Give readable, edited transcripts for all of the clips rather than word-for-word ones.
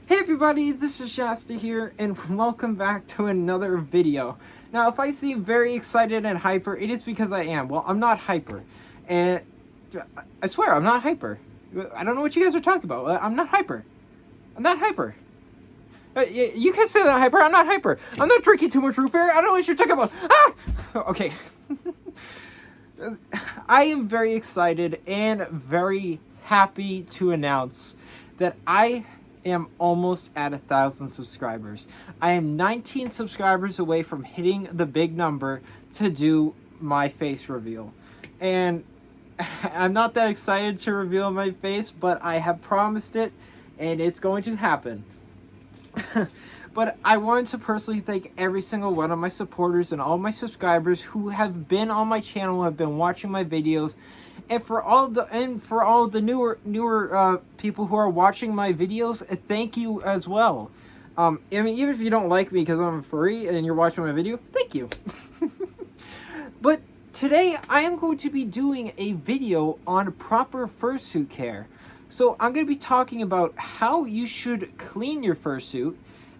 Hey everybody, this is Shasta here, and welcome back to another video. Now, if I seem very excited and hyper, it is because I am. Well, I'm not hyper. And I swear, I'm not hyper. I don't know what you guys are talking about. I'm not hyper. I'm not hyper. You can say that I'm hyper. I'm not hyper. I'm not drinking too much root beer. I don't know what you're talking about. Ah! Okay. I am very excited and very happy to announce that I am almost at 1,000 subscribers. I am 19 subscribers away from hitting the big number to do my face reveal. And I'm not that excited to reveal my face, but I have promised it and it's going to happen. But I wanted to personally thank every single one of my supporters and all my subscribers who have been on my channel, have been watching my videos, and for all the newer people who are watching my videos, thank you as well. I mean, even if you don't like me because I'm a furry and you're watching my video, thank you. But today I am going to be doing a video on proper fursuit care. So I'm going to be talking about how you should clean your fursuit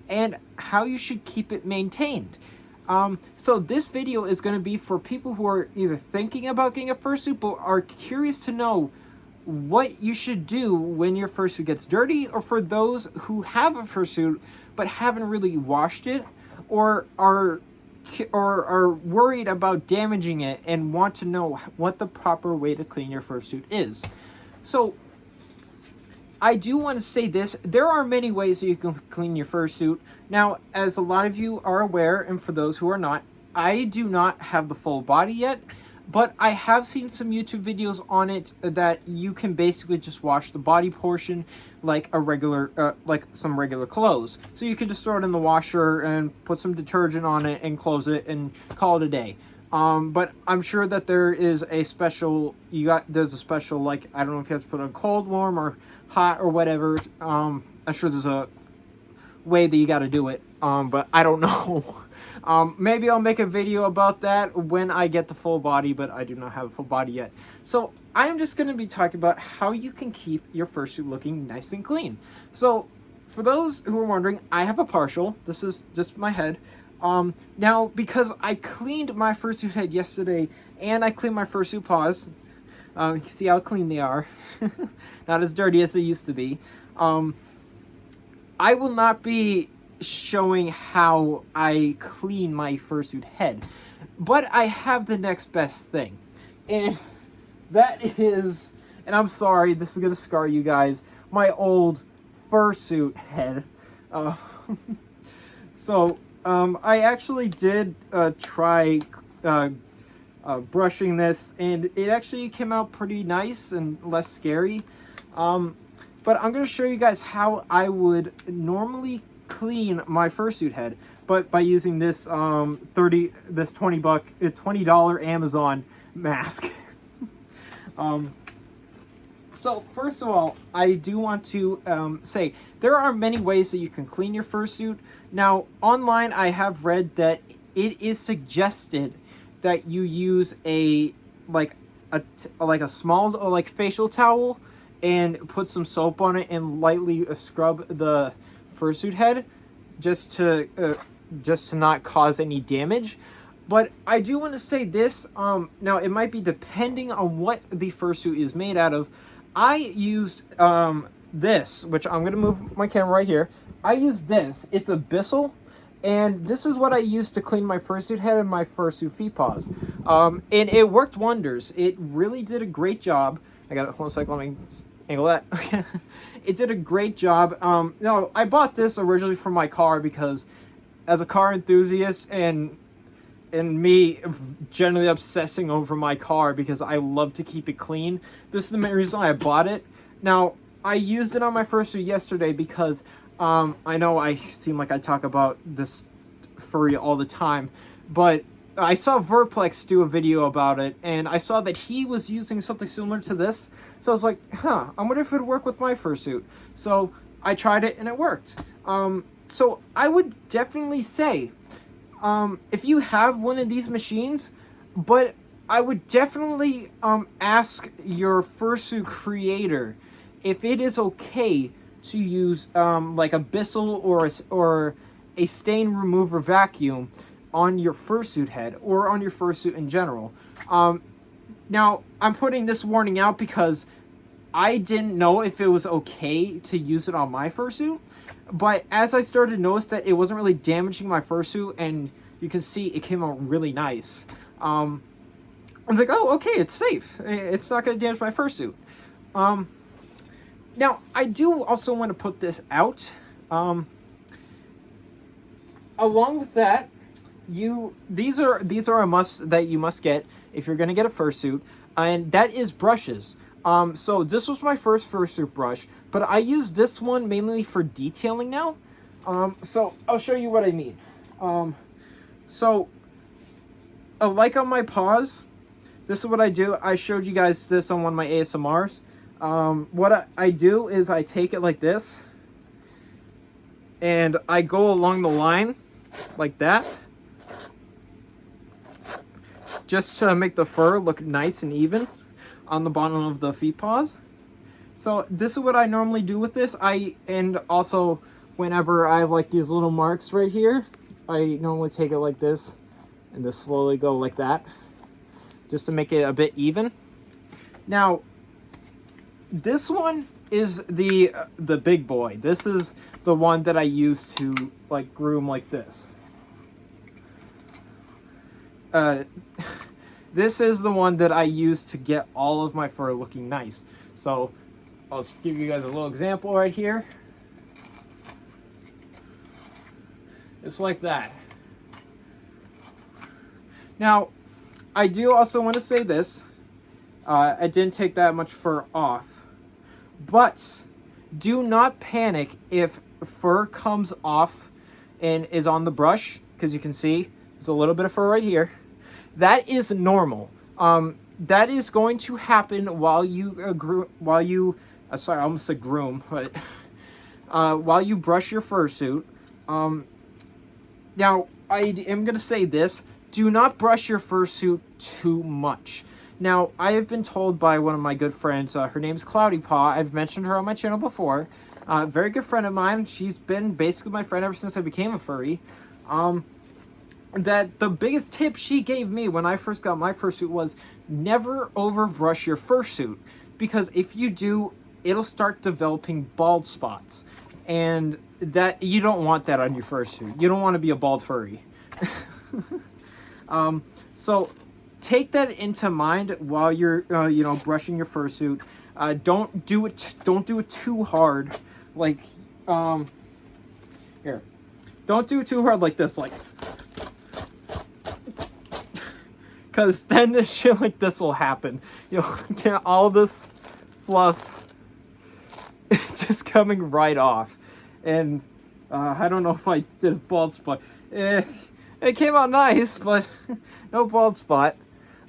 and how you should keep it maintained. So this video is going to be for people who are either thinking about getting a fursuit but are curious to know what you should do when your fursuit gets dirty, or for those who have a fursuit but haven't really washed it, or are worried about damaging it and want to know what the proper way to clean your fursuit is. So I do want to say this, there are many ways that you can clean your fursuit. Now, as a lot of you are aware, and for those who are not, I do not have the full body yet, but I have seen some YouTube videos on it that you can basically just wash the body portion like a regular, like some regular clothes. So you can just throw it in the washer and put some detergent on it and close it and call it a day. But I'm sure that there is a special, there's a special, like, I don't know if you have to put it on cold, warm, or hot, or whatever. I'm sure there's a way that you got to do it, but I don't know. Maybe I'll make a video about that when I get the full body, but I do not have a full body yet. So I'm just going to be talking about how you can keep your fursuit looking nice and clean. So for those who are wondering, I have a partial. This is just my head. Now, because I cleaned my fursuit head yesterday, and I cleaned my fursuit paws, you can see how clean they are. Not as dirty as they used to be. I will not be showing how I clean my fursuit head, but I have the next best thing. And that is, and I'm sorry, this is going to scar you guys, my old fursuit head. So, I actually did try brushing this, and it actually came out pretty nice and less scary. But I'm going to show you guys how I would normally clean my fursuit head, but by using this $20 Amazon mask. So first of all, I do want to say there are many ways that you can clean your fursuit. Now, online I have read that it is suggested that you use a small like facial towel and put some soap on it and lightly scrub the fursuit head just to not cause any damage. But I do want to say this, now it might be depending on what the fursuit is made out of. I used this, which I'm going to move my camera right here. I used this. It's a Bissell, and this is what I used to clean my fursuit head and my fursuit feet paws. And it worked wonders. It really did a great job. I got it. Hold on a second. Let me just angle that. It did a great job. No, I bought this originally for my car because as a car enthusiast and me generally obsessing over my car because I love to keep it clean, this is the main reason why I bought it. Now, I used it on my fursuit yesterday because I know I seem like I talk about this furry all the time, but I saw Verplex do a video about it, and I saw that he was using something similar to this, so I was like, I wonder if it would work with my fursuit. So I tried it and it worked. So I would definitely say, if you have one of these machines, but I would definitely ask your fursuit creator if it is okay to use like a Bissell or a stain remover vacuum on your fursuit head or on your fursuit in general. Now, I'm putting this warning out because I didn't know if it was okay to use it on my fursuit, but as I started to notice that it wasn't really damaging my fursuit, and you can see it came out really nice, I was like, oh, okay, it's safe. It's not going to damage my fursuit. Now, I do also want to put this out. Along with that, these are a must that you must get if you're going to get a fursuit, and that is brushes. So this was my first fursuit brush, but I use this one mainly for detailing now. So I'll show you what I mean. Like on my paws, this is what I do. I showed you guys this on one of my ASMRs. What I do is I take it like this, and I go along the line like that, just to make the fur look nice and even on the bottom of the feet paws. So this is what I normally do with this. And also whenever I have like these little marks right here, I normally take it like this and just slowly go like that, just to make it a bit even. Now, this one is the big boy. This is the one that I use to like groom like this. This is the one that I use to get all of my fur looking nice. So I'll just give you guys a little example right here. It's like that. Now, I do also want to say this. I didn't take that much fur off. But do not panic if fur comes off and is on the brush, because you can see there's a little bit of fur right here. That is normal. That is going to happen while you sorry, I almost said groom, but while you brush your fursuit. Now, I am going to say this. Do not brush your fursuit too much. Now, I have been told by one of my good friends, her name's Cloudy Paw. I've mentioned her on my channel before. Very good friend of mine. She's been basically my friend ever since I became a furry. That the biggest tip she gave me when I first got my fursuit was never overbrush your fursuit, because if you do, it'll start developing bald spots, and that you don't want that on your fursuit. You don't want to be a bald furry. So take that into mind while you're brushing your fursuit. Don't do it too hard. Like here, don't do it too hard like this, like. Because then this shit like this will happen. You'll get all this fluff just coming right off. And I don't know if I did a bald spot. It came out nice, but no bald spot.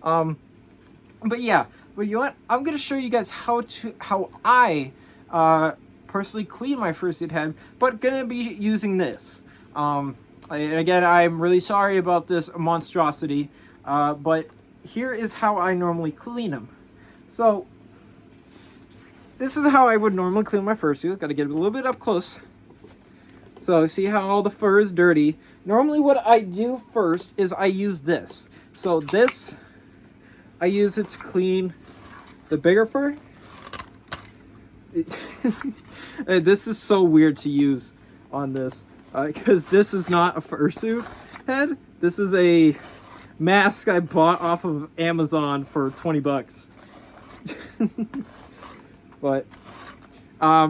But yeah, but you know what? I'm going to show you guys how I personally clean my fursuit head, but going to be using this. Again, I'm really sorry about this monstrosity. But here is how I normally clean them. So, this is how I would normally clean my fursuit. Got to get a little bit up close. So, see how all the fur is dirty. Normally what I do first is I use this. So this, I use it to clean the bigger fur. This is so weird to use on this. Because this is not a fursuit head. This is a mask I bought off of Amazon for 20 bucks. But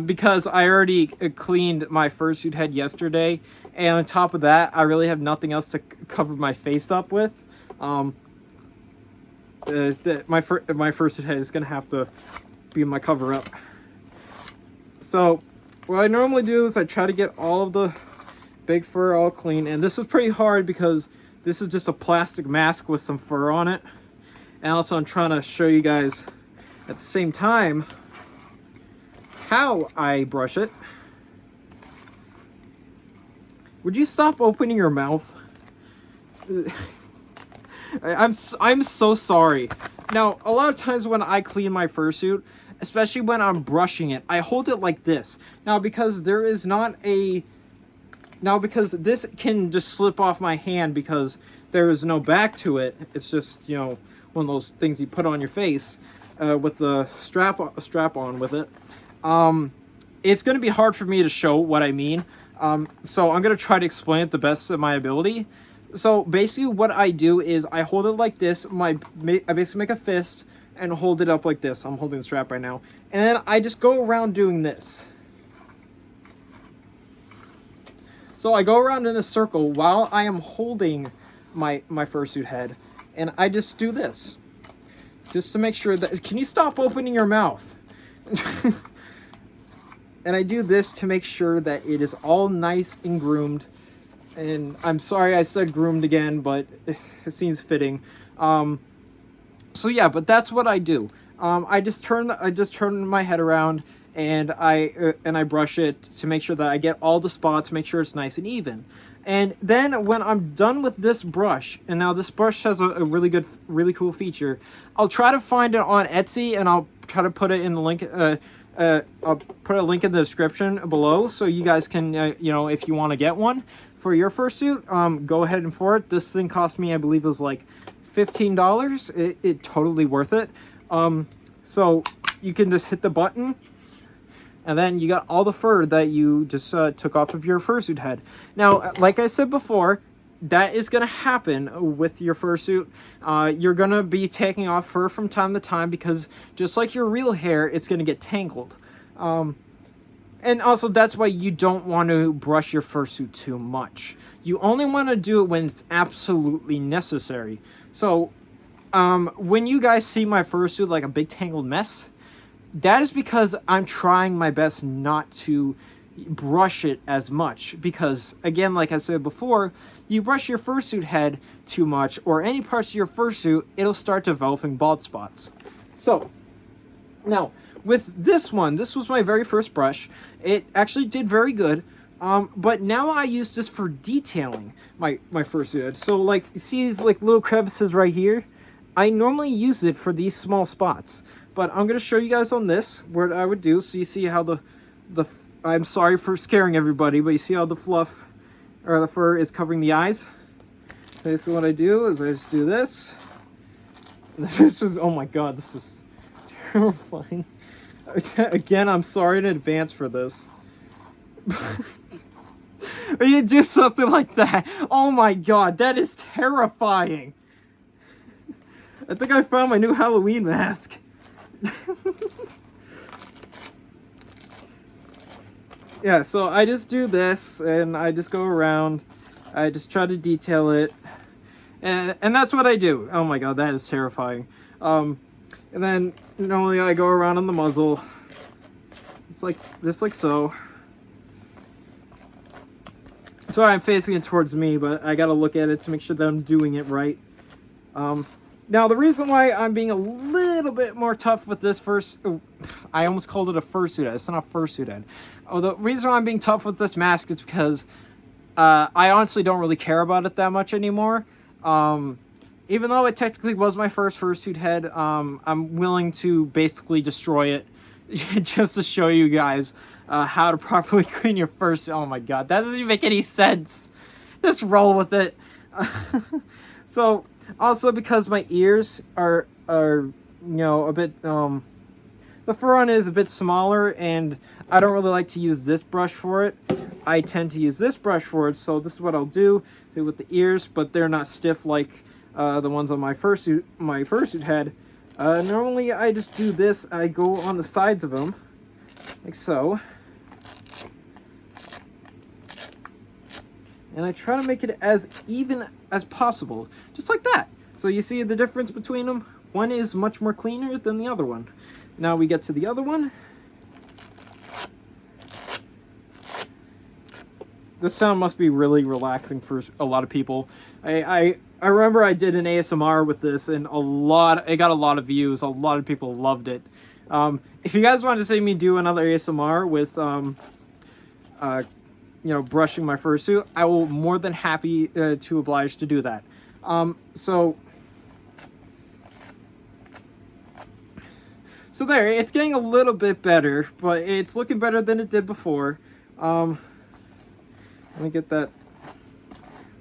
because I already cleaned my fursuit head yesterday, and on top of that, I really have nothing else to cover my face up with. My fursuit head is gonna have to be my cover up. So what I normally do is I try to get all of the big fur all clean, and this is pretty hard because this is just a plastic mask with some fur on it. And also I'm trying to show you guys at the same time how I brush it. Would you stop opening your mouth? I'm so sorry. Now, a lot of times when I clean my fursuit, especially when I'm brushing it, I hold it like this. Now, because there is not a... Now, because this can just slip off my hand because there is no back to it. It's just, you know, one of those things you put on your face with the strap on with it. It's going to be hard for me to show what I mean. So I'm going to try to explain it the best of my ability. So basically what I do is I hold it like this. I basically make a fist and hold it up like this. I'm holding the strap right now. And then I just go around doing this. So I go around in a circle while I am holding my fursuit head. And I just do this. Just to make sure that... Can you stop opening your mouth? And I do this to make sure that it is all nice and groomed. And I'm sorry I said groomed again, but it seems fitting. So yeah, but that's what I do. I just turn my head around and I brush it to make sure that I get all the spots, make sure it's nice and even. And then when I'm done with this brush, and now this brush has a really cool feature, I'll try to find it on Etsy and I'll try to put it in the link. I'll put a link in the description below so you guys can, you know, if you want to get one for your fursuit, go ahead and for it. This thing cost me, I believe it was like $15. It totally worth it. So you can just hit the button and then you got all the fur that you just took off of your fursuit head. Now, like I said before, that is going to happen with your fursuit. You're going to be taking off fur from time to time because just like your real hair, it's going to get tangled. And also that's why you don't want to brush your fursuit too much. You only want to do it when it's absolutely necessary. So when you guys see my fursuit like a big tangled mess, that is because I'm trying my best not to brush it as much. Because again, like I said before, you brush your fursuit head too much or any parts of your fursuit, it'll start developing bald spots. So now with this one, this was my very first brush. It actually did very good. But now I use this for detailing my fursuit head. So like, you see these like little crevices right here? I normally use it for these small spots. But I'm going to show you guys on this what I would do. So you see how the I'm sorry for scaring everybody, but you see how the fluff or the fur is covering the eyes? Basically what I do is I just do this. This is, oh my god, this is terrifying. Again, I'm sorry in advance for this. You do something like that. Oh my god, that is terrifying. I think I found my new Halloween mask. Yeah, so I just do this and I just go around. I just try to detail it. And that's what I do. Oh my god, that is terrifying. And then normally I go around on the muzzle. It's like just like so. Sorry, I'm facing it towards me, but I gotta look at it to make sure that I'm doing it right. Now, the reason why I'm being a little bit more tough with this I almost called it a fursuit head. It's not a fursuit head. Oh, the reason why I'm being tough with this mask is because I honestly don't really care about it that much anymore. Even though it technically was my first fursuit head, I'm willing to basically destroy it just to show you guys how to properly clean your fursuit. Oh my god, that doesn't even make any sense. Just roll with it. So, also because my ears are you know, a bit, the fur on it is a bit smaller and I don't really like to use this brush for it. I tend to use this brush for it, so this is what I'll do with the ears, but they're not stiff like the ones on my fursuit head. Normally I just do this, I go on the sides of them, like so. And I try to make it as even as possible, just like that. So you see the difference between them? One is much more cleaner than the other one. Now we get to the other one. This sound must be really relaxing for a lot of people. I remember I did an ASMR with this and it got a lot of views. A lot of people loved it. If you guys want to see me do another ASMR with you know, brushing my fursuit, I will more than happy to oblige to do that. So So there, it's getting a little bit better, but it's looking better than it did before. Let me get that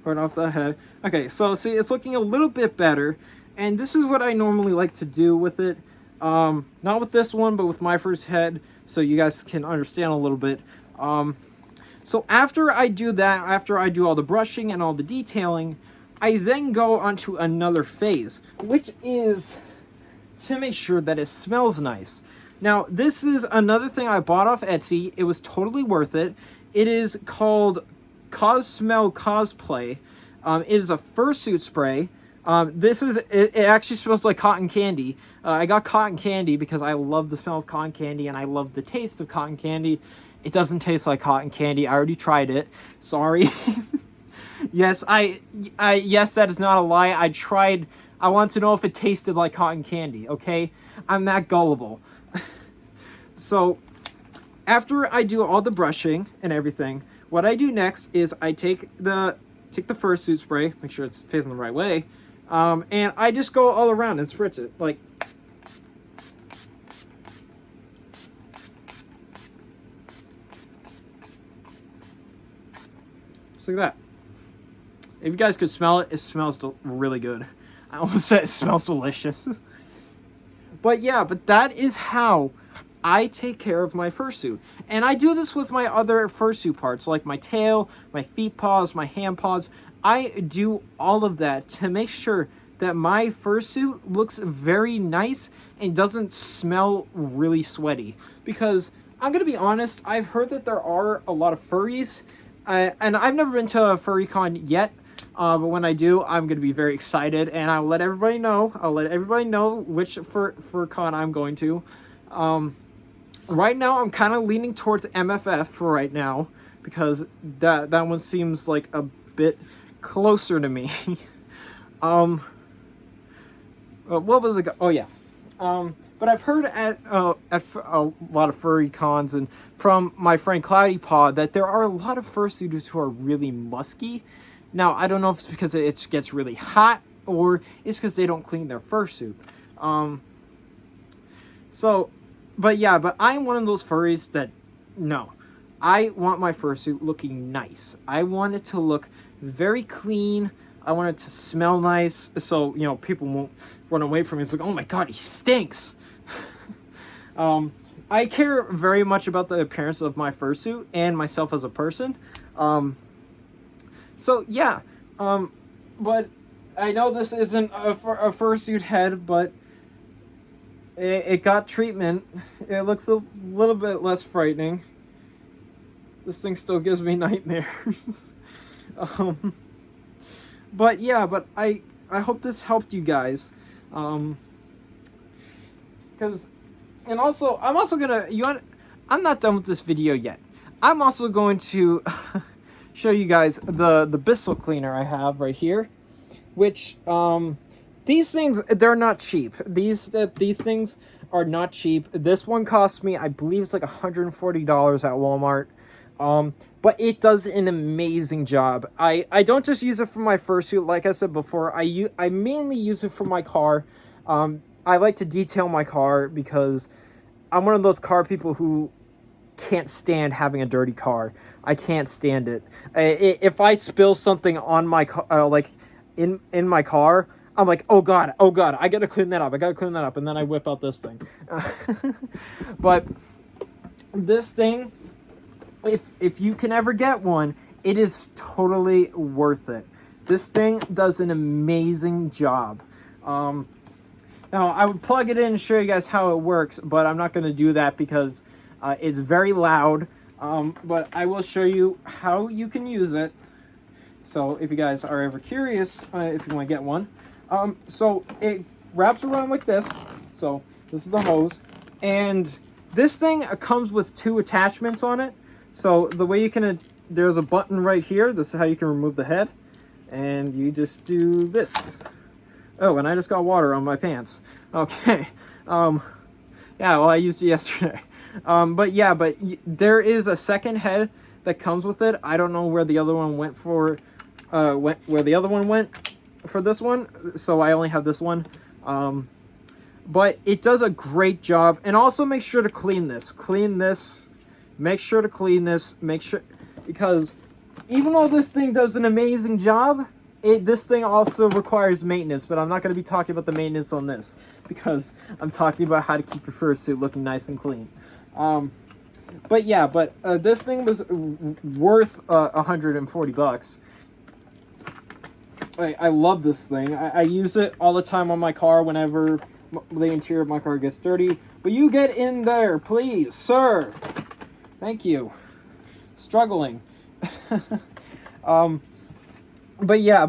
right off the head. Okay, so see, it's looking a little bit better, and this is what I normally like to do with it. Not with this one, but with my first head, so you guys can understand a little bit. So after I do that, after I do all the brushing and all the detailing, I then go on to another phase, which is to make sure that it smells nice. Now, this is another thing I bought off Etsy. It was totally worth it. It is called Smell Cosplay. It is a fursuit spray. It actually smells like cotton candy. I got cotton candy because I love the smell of cotton candy and I love the taste of cotton candy. It doesn't taste like cotton candy. I already tried it. Sorry. Yes, yes, that is not a lie. I tried. I want to know if it tasted like cotton candy, okay? I'm that gullible. So, after I do all the brushing and everything, what I do next is I take the fursuit spray, make sure it's facing the right way, and I just go all around and spritz it, like, just like that. If you guys could smell it, it smells really good. I almost said it smells delicious. But yeah, but that is how I take care of my fursuit. And I do this with my other fursuit parts, like my tail, my feet paws, my hand paws. I do all of that to make sure that my fursuit looks very nice and doesn't smell really sweaty. Because I'm going to be honest, I've heard that there are a lot of furries, and I've never been to a furry con yet. But when I do, I'm going to be very excited, and I'll let everybody know. I'll let everybody know which fur con I'm going to. Right now, I'm kind of leaning towards MFF for right now, because that one seems like a bit closer to me. What was it? Oh, yeah. But I've heard at a lot of furry cons and from my friend Cloudy Paw that there are a lot of fursuiters who are really musky. Now, I don't know if it's because it gets really hot or it's because they don't clean their fursuit. But I'm one of those furries that, no. I want my fursuit looking nice. I want it to look very clean. I want it to smell nice so, people won't run away from me. It's like, oh my god, he stinks. I care very much about the appearance of my fursuit and myself as a person. So yeah, but I know this isn't a fursuit head, but it got treatment. It looks a little bit less frightening. This thing still gives me nightmares. But yeah, but I hope this helped you guys. I'm also gonna, I'm not done with this video yet. I'm also going to show you guys the Bissell cleaner I have right here, which these things, they're not cheap. These things are not cheap. This one cost me, I believe it's like $140 at Walmart. But it does an amazing job. I don't just use it for my fursuit, like I said before. I mainly use it for my car. I like to detail my car because I'm one of those car people who can't stand having a dirty car. I can't stand it. If I spill something on my car, like in my car, I'm like, oh god, I gotta clean that up. And then I whip out this thing. But this thing, if you can ever get one, it is totally worth it. This thing does an amazing job. Now, I would plug it in and show you guys how it works, but I'm not going to do that because it's very loud. But I will show you how you can use it. So if you guys are ever curious, if you want to get one. So it wraps around like this. So this is the hose. And this thing comes with 2 attachments on it. So the way you can, there's a button right here. This is how you can remove the head. And you just do this. Oh, and I just got water on my pants. Okay. Yeah, well, I used it yesterday. But there is a second head that comes with it. I don't know where the other one went for, where the other one went for this one. So I only have this one. but it does a great job. And also make sure to clean this. Make sure to clean this. Because even though this thing does an amazing job, this thing also requires maintenance. But I'm not going to be talking about the maintenance on this, because I'm talking about how to keep your fursuit looking nice and clean. But yeah, this thing was worth $140. I love this thing. I use it all the time on my car whenever the interior of my car gets dirty. But you get in there, please, sir. Thank you. Struggling. But yeah,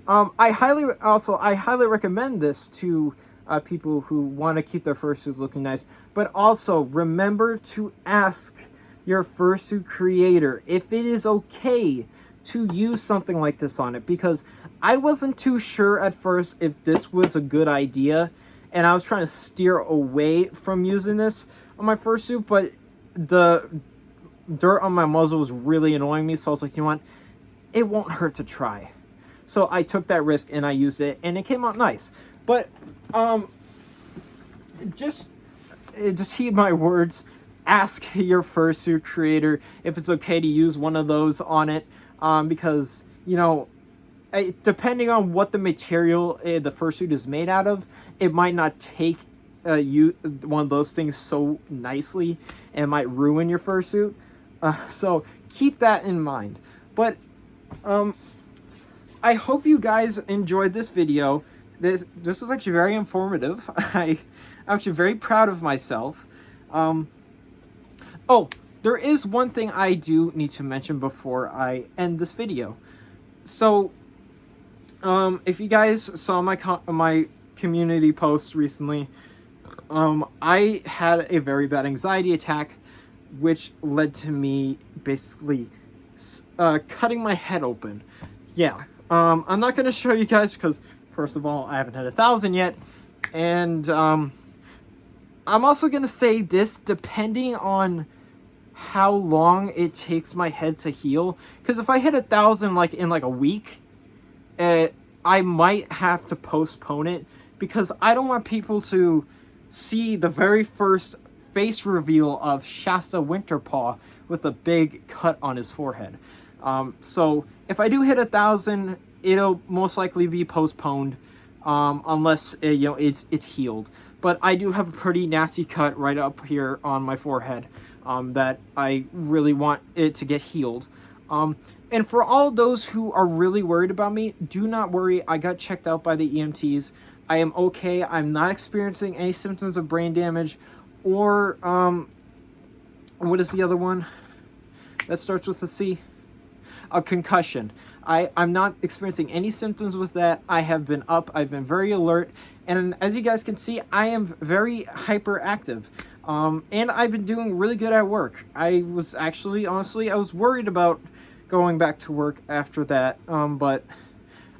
I highly recommend this to people who want to keep their fursuits looking nice. But also remember to ask your fursuit creator if it is okay to use something like this on it, because I wasn't too sure at first if this was a good idea, and I was trying to steer away from using this on my fursuit, but the dirt on my muzzle was really annoying me, so I was like, you know what, it won't hurt to try. So I took that risk and I used it, and it came out nice. But just heed my words. Ask your fursuit creator if it's okay to use one of those on it, because, you know, depending on what the material the fursuit is made out of, it might not take one of those things so nicely, and might ruin your fursuit. So keep that in mind. But I hope you guys enjoyed this video. This was actually very informative. I'm actually very proud of myself. Oh, there is one thing I do need to mention before I end this video. So, if you guys saw my community post recently, I had a very bad anxiety attack, which led to me basically cutting my head open. Yeah, I'm not going to show you guys because, first of all, I haven't had 1,000 yet, and I'm also going to say this, depending on how long it takes my head to heal, because if I hit 1,000 like in like a week, I might have to postpone it, because I don't want people to see the very first face reveal of Shasta Winterpaw with a big cut on his forehead. So if I do hit 1,000, it'll most likely be postponed, unless you know, it's healed. But I do have a pretty nasty cut right up here on my forehead, that I really want it to get healed. And for all those who are really worried about me, do not worry. I got checked out by the EMTs. I am okay. I'm not experiencing any symptoms of brain damage or, what is the other one that starts with a C? A concussion. I'm not experiencing any symptoms with that. I have been up. I've been very alert. And as you guys can see, I am very hyperactive. And I've been doing really good at work. I was actually, honestly, I was worried about going back to work after that. But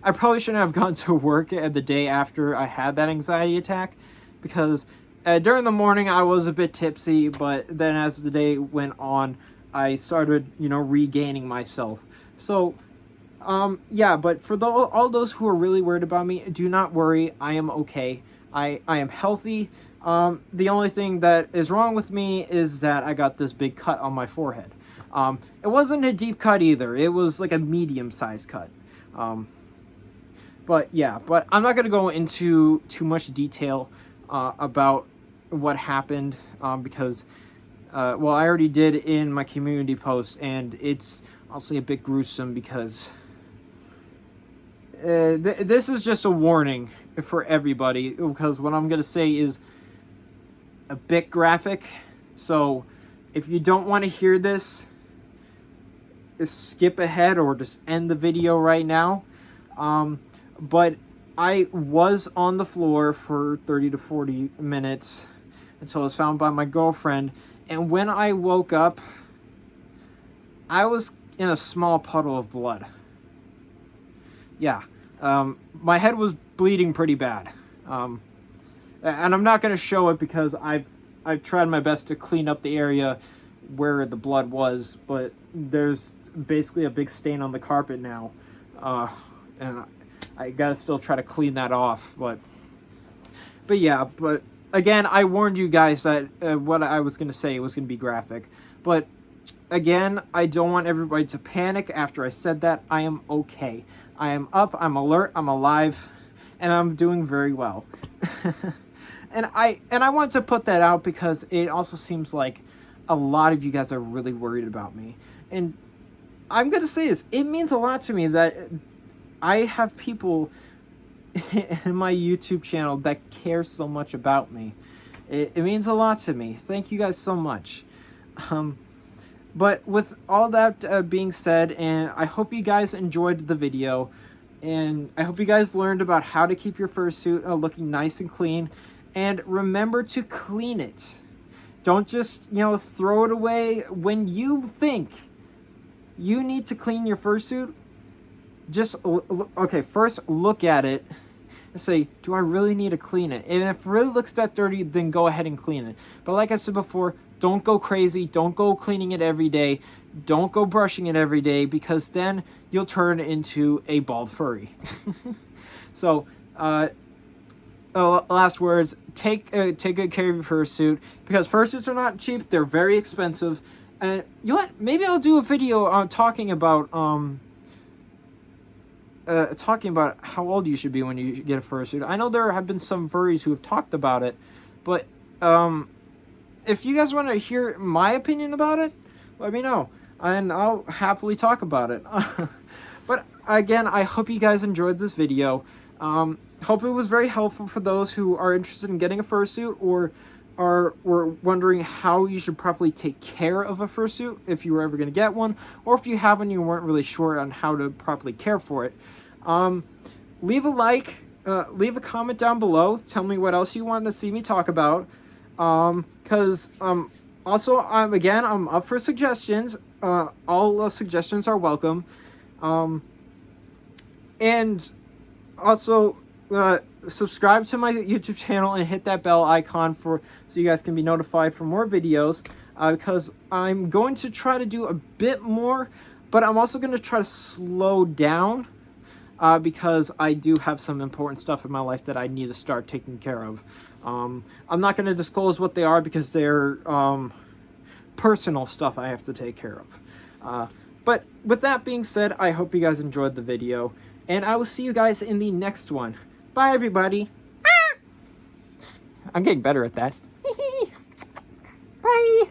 I probably shouldn't have gone to work the day after I had that anxiety attack, because during the morning I was a bit tipsy, but then as the day went on, I started, you know, regaining myself. So, yeah, but for all those who are really worried about me, do not worry. I am okay. I am healthy. The only thing that is wrong with me is that I got this big cut on my forehead. It wasn't a deep cut either. It was like a medium-sized cut. But yeah, but I'm not going to go into too much detail about what happened, because, well, I already did in my community post, and it's honestly a bit gruesome, because this is just a warning for everybody, because what I'm going to say is a bit graphic. So if you don't want to hear this, skip ahead or just end the video right now. But I was on the floor for 30 to 40 minutes until I was found by my girlfriend. And when I woke up, I was in a small puddle of blood. Yeah. My head was bleeding pretty bad. And I'm not going to show it because I've tried my best to clean up the area where the blood was, but there's basically a big stain on the carpet now. And I gotta still try to clean that off, but But yeah, but again, I warned you guys that what I was going to say was going to be graphic. But again, I don't want everybody to panic after I said that. I am okay. I am up, I'm alert, I'm alive, and I'm doing very well. and I want to put that out because it also seems like a lot of you guys are really worried about me. And I'm going to say this, it means a lot to me that I have people in my YouTube channel that care so much about me. It means a lot to me. Thank you guys so much. But with all that being said, and I hope you guys enjoyed the video, and I hope you guys learned about how to keep your fursuit looking nice and clean, and remember to clean it. Don't just, throw it away. When you think you need to clean your fursuit, just, okay, first look at it and say, do I really need to clean it? And if it really looks that dirty, then go ahead and clean it. But like I said before, don't go crazy. Don't go cleaning it every day. Don't go brushing it every day, because then you'll turn into a bald furry. So, last words, take good care of your fursuit, because fursuits are not cheap. They're very expensive. And you know what? Maybe I'll do a video on talking about how old you should be when you get a fursuit. I know there have been some furries who have talked about it, but if you guys want to hear my opinion about it, let me know, and I'll happily talk about it. But again, I hope you guys enjoyed this video. Hope it was very helpful for those who are interested in getting a fursuit, or were wondering how you should properly take care of a fursuit if you were ever going to get one, or if you have one, you weren't really sure on how to properly care for it. Leave a like, leave a comment down below. Tell me what else you want to see me talk about. Because also, I'm up for suggestions. All suggestions are welcome. And also, subscribe to my YouTube channel and hit that bell icon so you guys can be notified for more videos, because I'm going to try to do a bit more, but I'm also going to try to slow down, because I do have some important stuff in my life that I need to start taking care of. I'm not going to disclose what they are, because they're personal stuff I have to take care of. But with that being said, I hope you guys enjoyed the video, and I will see you guys in the next one. Bye, everybody. I'm getting better at that. Bye.